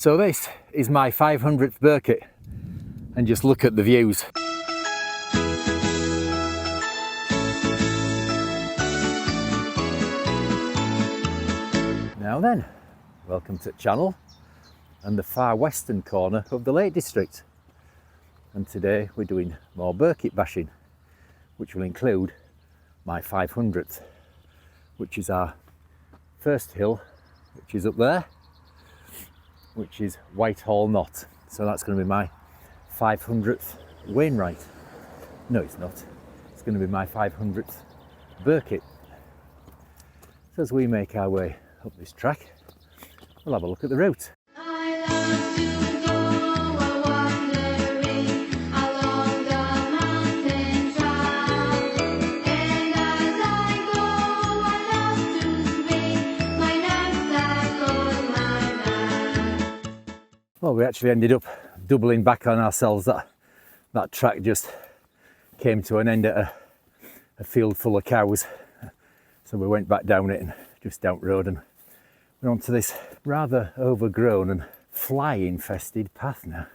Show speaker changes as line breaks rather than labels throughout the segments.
So this is my 500th Birkett, and just look at the views. Now then, welcome to the channel and the far western corner of the Lake District. And today we're doing more Birkett bashing, which will include my 500th, which is our first hill, which is up there, which is White Hall Knott. So that's going to be my 500th Wainwright. No, it's not. It's going to be my 500th Birkett. So as we make our way up this track, we'll have a look at the route. Well, we actually ended up doubling back on ourselves. That track just came to an end at a field full of cows. So we went back down it and just down road, and we're onto this rather overgrown and fly infested path now.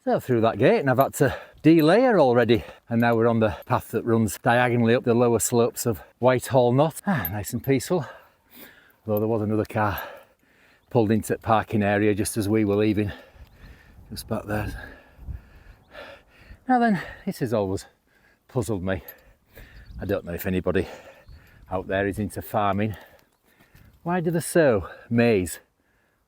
So through that gate, and I've had to delayer already, and now we're on the path that runs diagonally up the lower slopes of White Hall Knott. Nice and peaceful, although there was another car pulled into the parking area just as we were leaving, just back there. Now then, this has always puzzled me. I don't know if anybody out there is into farming. Why do they sow maize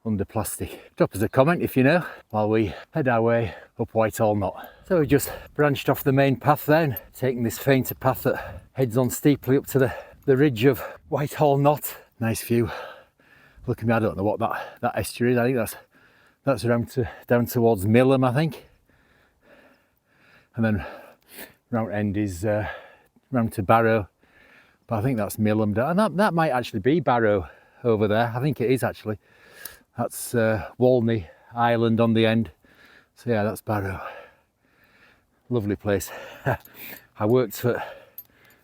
under plastic? Drop us a comment if you know, while we head our way up White Hall Knott. So we just branched off the main path then, taking this fainter path that heads on steeply up to the ridge of White Hall Knott. Nice view. Look at me, I don't know what that estuary is. I think that's down towards Milham, I think. And then round end is round to Barrow, but I think that's Milham. And that might actually be Barrow over there. I think it is actually. That's Walney Island on the end. So yeah, that's Barrow. Lovely place. I worked for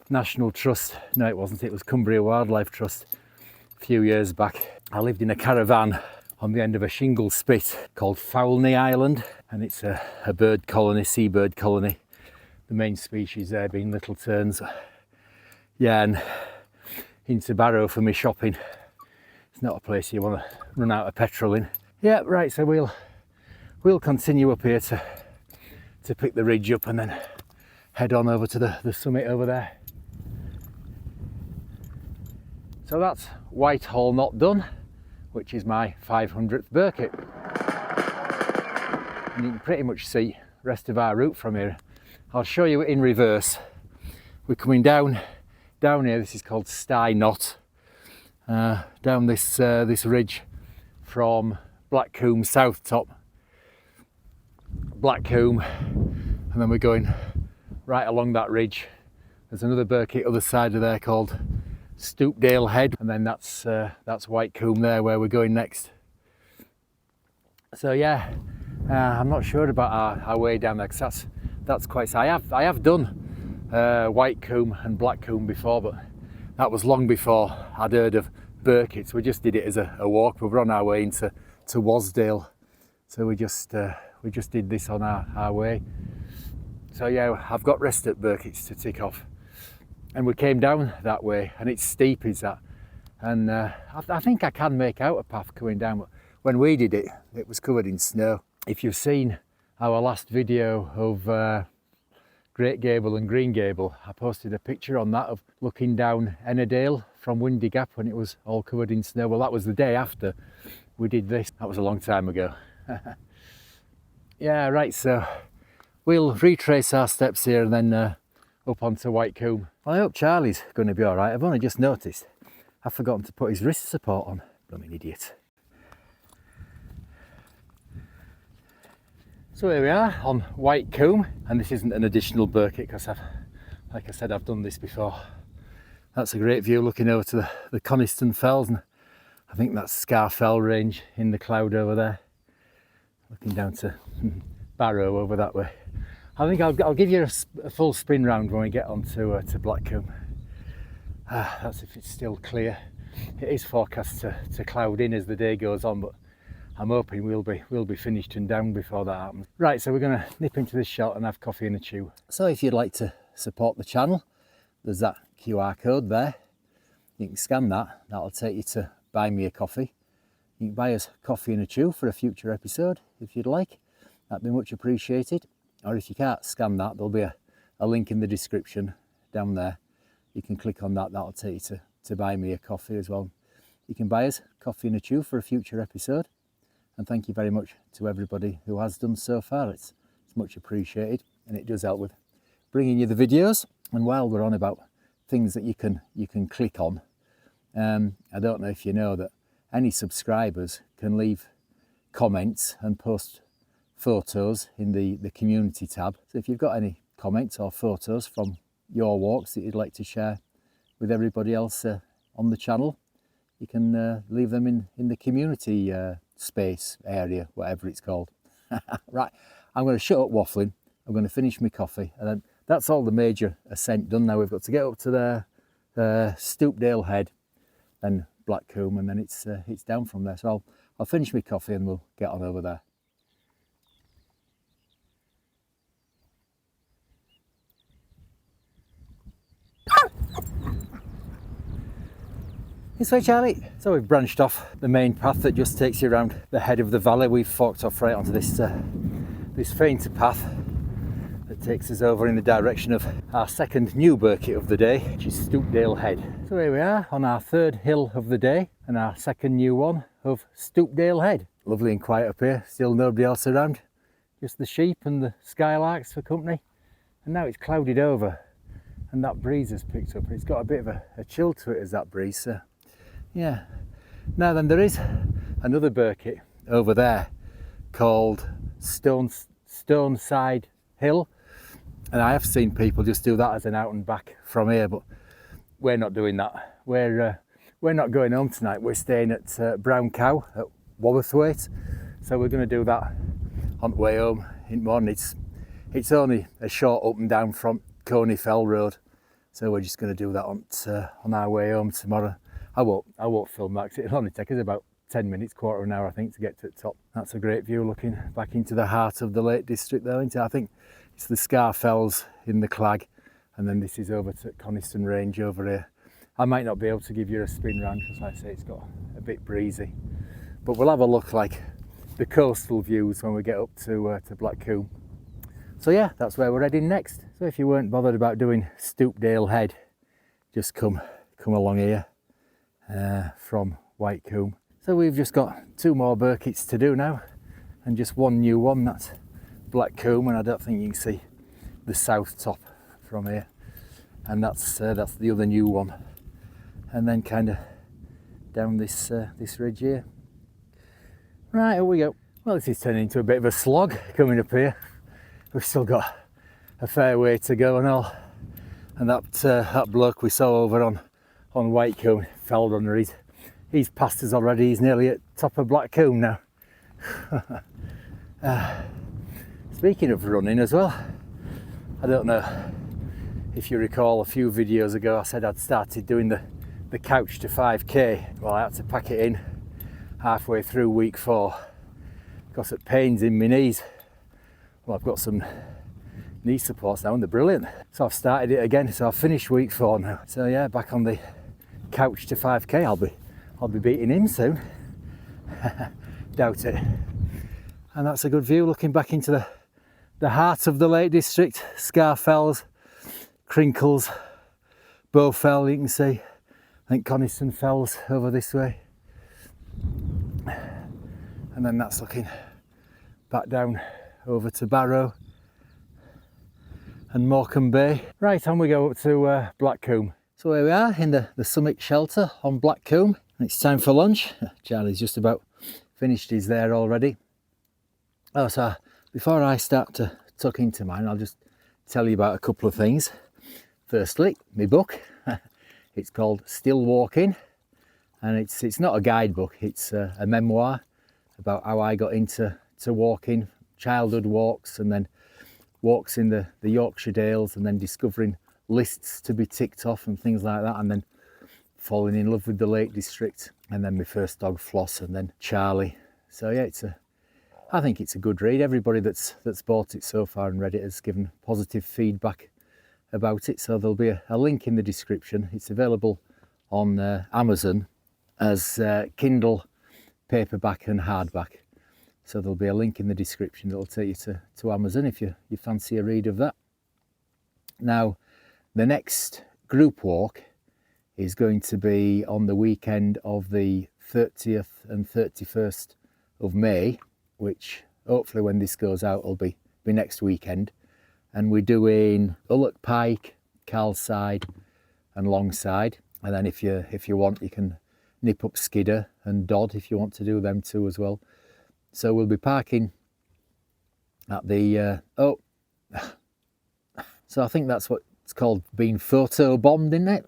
National Trust. No, it wasn't. It was Cumbria Wildlife Trust a few years back. I lived in a caravan on the end of a shingle spit called Foulney Island, and it's a bird colony, seabird colony. The main species there being little terns. Yeah, and into Barrow for me shopping. It's not a place you want to run out of petrol in. Yeah, right, so we'll continue up here to pick the ridge up and then head on over to the summit over there. So that's White Hall Knott done, which is my 500th Birkett. And you can pretty much see the rest of our route from here. I'll show you it in reverse. We're coming down here. This is called Stye Knott. Down this ridge from Black Combe south top, Black Combe, and then we're going right along that ridge. There's another Birkett other side of there called Stoupdale Head, and then that's White Combe there where we're going next. So yeah, I'm not sure about our way down there, because that's quite. I have done White Combe and Black Combe before, but that was long before I'd heard of Birkett. We just did it as a walk. We were on our way into Wasdale, so we just did this on our way. So yeah, I've got rest at Birkett's to tick off, and we came down that way, and it's steep, is that, and I think I can make out a path coming down, but when we did it, it was covered in snow. If you've seen our last video of Great Gable and Green Gable, I posted a picture on that of looking down Ennerdale from Windy Gap when it was all covered in snow. Well, that was the day after we did this. That was a long time ago. Yeah, right, so we'll retrace our steps here and then up onto White Combe. Well, I hope Charlie's going to be all right. I've only just noticed I've forgotten to put his wrist support on. I'm an idiot. So here we are on White Combe, and this isn't an additional Birkett because like I said, I've done this before. That's a great view looking over to the Coniston Fells, and I think that's Scafell range in the cloud over there. Looking down to Barrow over that way. I think I'll give you a full spin round when we get on to Black Combe. That's if it's still clear. It is forecast to cloud in as the day goes on, but I'm hoping we'll be finished and down before that happens. Right, so we're going to nip into this shop and have coffee and a chew. So if you'd like to support the channel, there's that QR code there. You can scan that. That'll take you to buy me a coffee. You can buy us coffee and a chew for a future episode if you'd like. That'd be much appreciated. Or if you can't scan that, there'll be a link in the description down there. You can click on that. That'll take you to buy me a coffee as well. You can buy us coffee and a chew for a future episode. And thank you very much to everybody who has done so far. It's much appreciated, and it does help with bringing you the videos. And while we're on about things that you can click on, I don't know if you know that any subscribers can leave comments and post photos in the community tab. So if you've got any comments or photos from your walks that you'd like to share with everybody else on the channel, you can leave them in the community space area, whatever it's called. Right, I'm going to shut up waffling. I'm going to finish my coffee, and then that's all the major ascent done. Now we've got to get up to the Stoupdale Head and Black Combe, and then it's down from there. So I'll finish my coffee and we'll get on over there. This way, Charlie. So we've branched off the main path that just takes you around the head of the valley. We've forked off right onto this fainter path that takes us over in the direction of our second new Birkett of the day, which is Stoupdale Head. So here we are on our third hill of the day and our second new one of Stoupdale Head. Lovely and quiet up here, still nobody else around, just the sheep and the skylarks for company. And now it's clouded over and that breeze has picked up. It's got a bit of a chill to it as that breeze. So yeah. Now then, there is another Birkett over there called Stoneside Hill, and I have seen people just do that as an out and back from here, but we're not doing that. We're not going home tonight. We're staying at Brown Cow at Waberthwaite, so we're going to do that on the way home in the morning. It's only a short up and down from Scafell Road, so we're just going to do that on our way home tomorrow. I won't film that because it'll only take us about 10 minutes, quarter of an hour I think, to get to the top. That's a great view looking back into the heart of the Lake District there, isn't it? I think it's the Scafells in the Clag, and then this is over to Coniston Range over here. I might not be able to give you a spin round because, like I say, it's got a bit breezy, but we'll have a look like the coastal views when we get up to Black Combe. So yeah, that's where we're heading next. So if you weren't bothered about doing Stoupdale Head, just come along here from White Combe. So we've just got 2 more Birketts to do now, and just one new one. That's Black Combe, and I don't think you can see the south top from here. And that's the other new one. And then kind of down this ridge here. Right, here we go. Well, this is turning into a bit of a slog coming up here. We've still got a fair way to go and all. And that bloke we saw over on White Combe, fell runner, he's past us already. He's nearly at top of Black Combe now. Speaking of running as well, I don't know if you recall a few videos ago I said I'd started doing the couch to 5k. Well, I had to pack it in halfway through week 4 because of pains in my knees. Well, I've got some knee supports now and they're brilliant. So I've started it again, so I've finished week 4 now. So yeah, back on the couch to 5k. I'll be beating him soon. Doubt it. And that's a good view looking back into the heart of the Lake District. Scafells, Crinkles, Bowfell, you can see. I think Coniston Fells over this way. And then that's looking back down over to Barrow and Morecambe Bay. Right, on we go up to Black Combe. So here we are in the summit shelter on Black Combe. It's time for lunch. Charlie's just about finished his there already. Oh, so before I start to tuck into mine, I'll just tell you about a couple of things. Firstly, my book. It's called Still Walking, and it's not a guidebook, it's a memoir about how I got into walking, childhood walks, and then walks in the Yorkshire Dales and then discovering lists to be ticked off and things like that, and then falling in love with the Lake District, and then my first dog Floss, and then Charlie. So yeah, I think it's a good read. Everybody that's bought it so far and read it has given positive feedback about it, so there'll be a link in the description. It's available on Amazon as Kindle, paperback and hardback, so there'll be a link in the description that'll take you to Amazon if you fancy a read of that. Now, the next group walk is going to be on the weekend of the 30th and 31st of May, which hopefully when this goes out will be next weekend. And we're doing Ullock Pike, Carlside and Longside. And then if you want, you can nip up Skidder and Dodd if you want to do them too as well. So we'll be parking at the, so I think that's what it's called, being photo bombed, isn't it?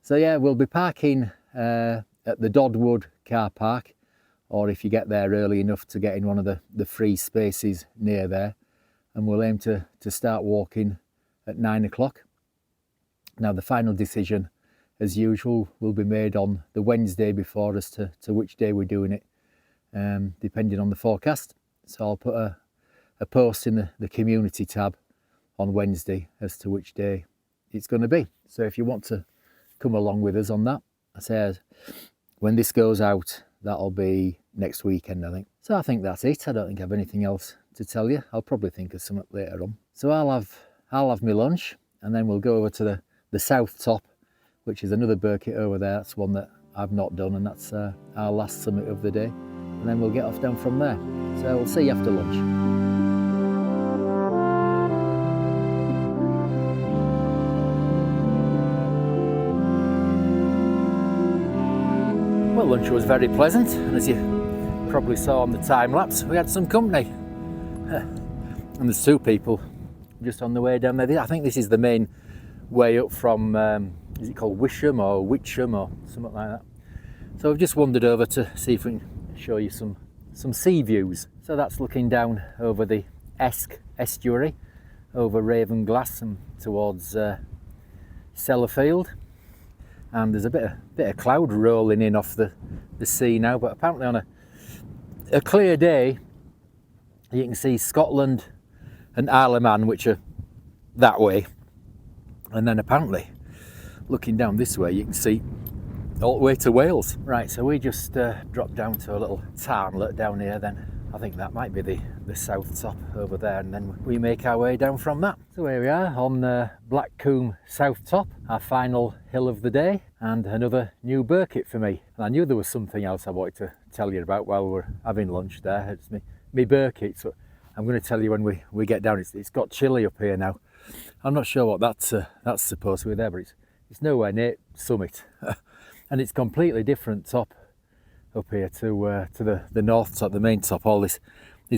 So yeah, we'll be parking at the Dodwood car park, or if you get there early enough to get in one of the free spaces near there, and we'll aim to start walking at 9 o'clock. Now the final decision, as usual, will be made on the Wednesday before as to which day we're doing it, depending on the forecast. So I'll put a post in the community tab on Wednesday as to which day it's going to be. So if you want to come along with us on that, I say when this goes out, that'll be next weekend, I think. So I think that's it. I don't think I have anything else to tell you. I'll probably think of something later on. So I'll have my lunch, and then we'll go over to the south top, which is another Birkett over there. That's one that I've not done, and that's our last summit of the day. And then we'll get off down from there. So we'll see you after lunch. Well, lunch was very pleasant, and as you probably saw on the time lapse, we had some company. And there's two people just on the way down there. I think this is the main way up from, is it called Wisham or Witcham or something like that? So we've just wandered over to see if we can show you some sea views. So that's looking down over the Esk estuary, over Ravenglass and towards Sellafield. And there's a bit of cloud rolling in off the sea now, but apparently on a clear day you can see Scotland and Isle of Man, which are that way, and then apparently looking down this way you can see all the way to Wales. Right, so we just dropped down to a little tarnlet down here then. I think that might be the south top over there, and then we make our way down from that. So here we are on Black Combe south top, our final hill of the day, and another new Birkett for me. And I knew there was something else I wanted to tell you about while we were having lunch there. It's me Birkett, so I'm going to tell you when we get down. It's got chilly up here now. I'm not sure what that's supposed to be there, but it's nowhere near summit. And it's completely different top up here to the north top, the main top, all this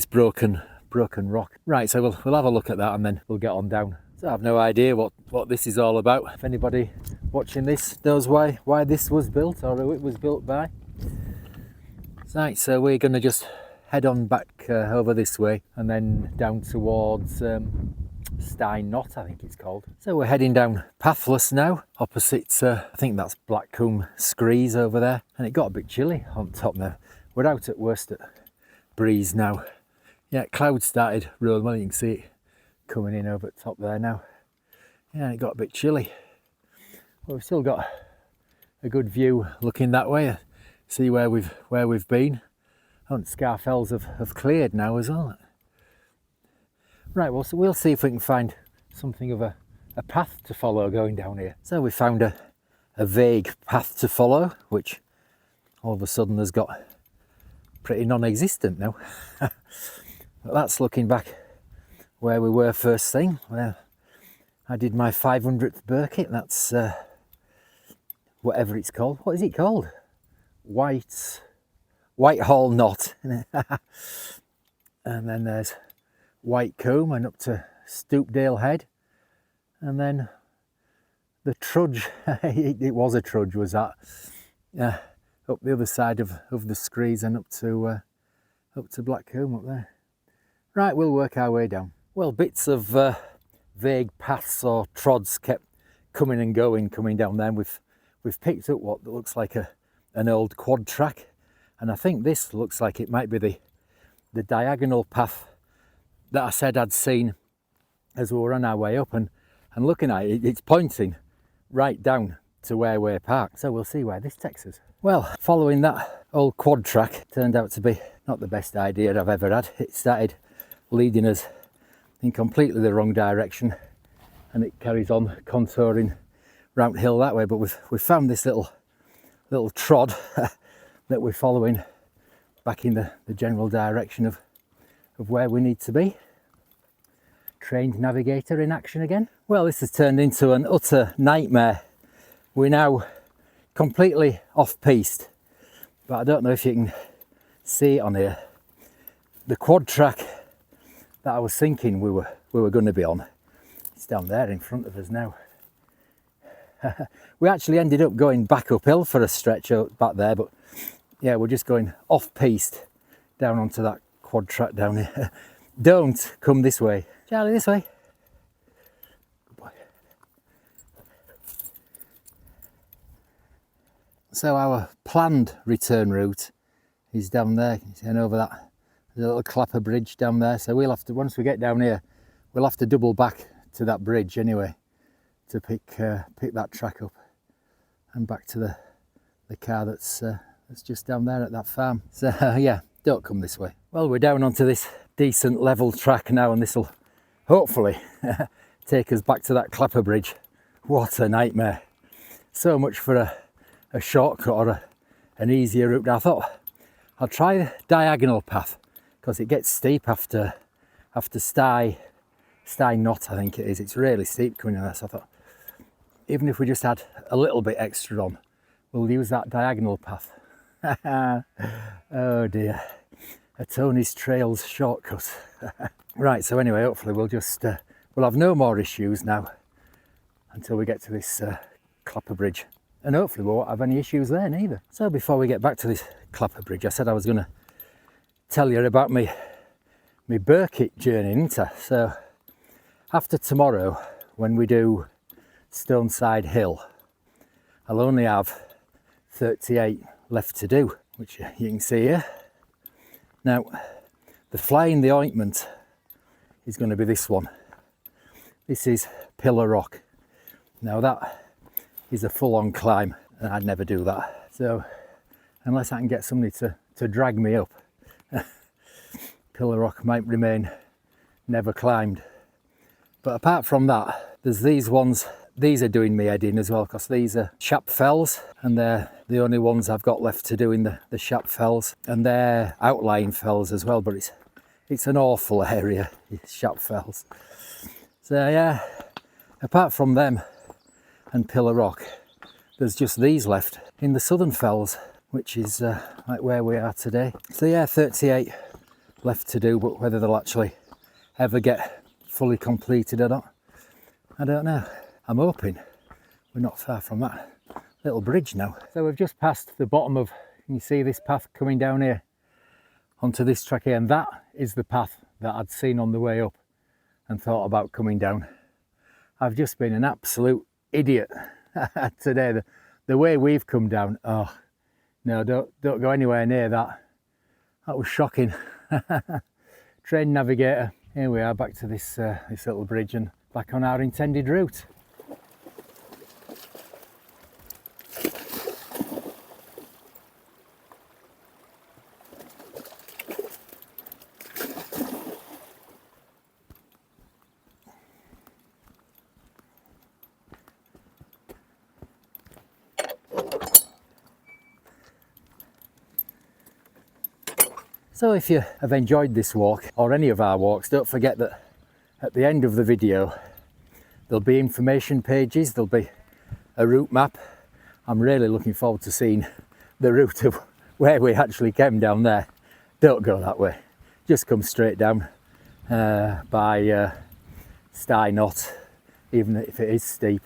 broken rock. Right, so we'll have a look at that and then we'll get on down. So I have no idea what this is all about. If anybody watching this knows why this was built or who it was built by. Right, so we're going to just head on back over this way and then down towards Stine Knott, I think it's called. So we're heading down Pathless now, opposite, I think that's Black Combe Screes over there. And it got a bit chilly on top there. We're out at Worcester breeze now. Yeah, clouds started rolling, well you can see it coming in over the top there now. Yeah, it got a bit chilly. Well, we've still got a good view looking that way. See where we've been. And Scafells have cleared now as well. Right, well, so we'll see if we can find something of a path to follow going down here. So we found a vague path to follow, which all of a sudden has got pretty non-existent now. But that's looking back where we were first thing, where I did my 500th Birkett. That's whatever it's called. What is it called? White Hall Knott. And then there's White Combe and up to Stoupdale Head, and then the trudge. it was a trudge, was that? Up the other side of the Screes and up to Black Combe up there. Right, we'll work our way down. Well, bits of vague paths or trods kept coming and going, coming down there, and we've picked up what looks like an old quad track, and I think this looks like it might be the diagonal path that I said I'd seen as we were on our way up, and looking at it, it's pointing right down to where we're parked, so we'll see where this takes us. Well, following that old quad track turned out to be not the best idea I've ever had. It started leading us in completely the wrong direction, and it carries on contouring round hill that way, but we've found this little trod that we're following back in the general direction of where we need to be. Trained navigator in action again. Well, this has turned into an utter nightmare. We're now completely off-piste, but I don't know if you can see it on here. The quad track that I was thinking we were going to be on, it's down there in front of us now. We actually ended up going back uphill for a stretch out back there, but yeah, we're just going off-piste down onto that quad track down here. Don't come this way. Charlie, this way. Good boy. So our planned return route is down there. You can see over that. There's a little clapper bridge down there. So we'll have to, once we get down here, we'll have to double back to that bridge anyway to pick that track up and back to the car that's just down there at that farm. So yeah, don't come this way. Well, we're down onto this decent level track now, and this will hopefully take us back to that clapper bridge. What a nightmare. So much for a shortcut or an easier route. I thought I'll try the diagonal path because it gets steep after Stoupdale Knott, I think it is. It's really steep coming in there, so I thought even if we just had a little bit extra on, we'll use that diagonal path. Oh dear, a Tony's Trails shortcut. Right, so anyway, hopefully we'll just we'll have no more issues now until we get to this clapper bridge, and hopefully we won't have any issues there neither. So before we get back to this clapper bridge, I said I was going to tell you about my Birkett journey, didn't I? So after tomorrow, when we do Stoneside Hill, I'll only have 38 left to do, which you can see here. Now, the fly in the ointment is going to be this one. This is Pillar Rock. Now that is a full-on climb, and I'd never do that. So unless I can get somebody to drag me up, Pillar Rock might remain never climbed. But apart from that, there's these ones. These are doing me head in as well, because these are Shap Fells, and they're the only ones I've got left to do in the Shap Fells, and they're outlying fells as well, but it's an awful area, Shap Fells. So yeah, apart from them and Pillar Rock, there's just these left in the Southern Fells, which is like where we are today. So yeah, 38 left to do, but whether they'll actually ever get fully completed or not, I don't know. I'm hoping we're not far from that little bridge now. So we've just passed the bottom of, can you see this path coming down here onto this track here, and that is the path that I'd seen on the way up and thought about coming down. I've just been an absolute idiot today. The way we've come down, oh no, don't go anywhere near that. That was shocking. Train navigator. Here we are back to this little bridge and back on our intended route. So if you have enjoyed this walk, or any of our walks, don't forget that at the end of the video there'll be information pages, there'll be a route map. I'm really looking forward to seeing the route of where we actually came down there. Don't go that way, just come straight down by Stoupdale Knott, even if it is steep.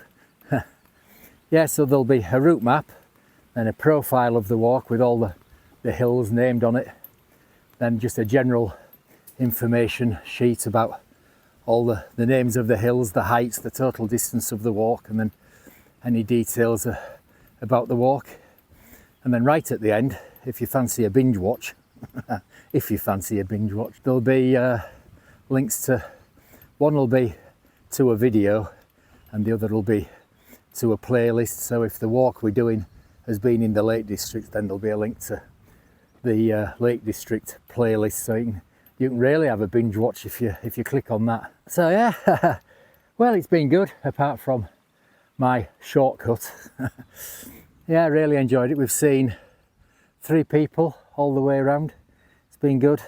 Yeah, so there'll be a route map and a profile of the walk with all the hills named on it. Then just a general information sheet about all the names of the hills, the heights, the total distance of the walk, and then any details about the walk. And then right at the end, if you fancy a binge watch, if you fancy a binge watch, there'll be links to, one will be to a video and the other will be to a playlist. So if the walk we're doing has been in the Lake District, then there'll be a link to the Lake District playlist, so you can really have a binge watch if you click on that. So yeah, well, it's been good apart from my shortcut. Yeah, I really enjoyed it. We've seen 3 people all the way around. It's been good.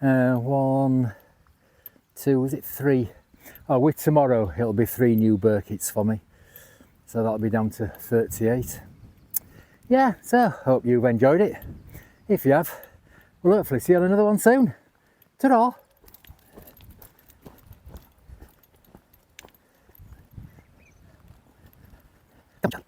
1, 2, was it 3? Oh, with tomorrow it'll be 3 new Birketts for me, so that'll be down to 38. Yeah, so hope you've enjoyed it. If you have, we'll hopefully see you on another one soon. Ta-ra! Come on.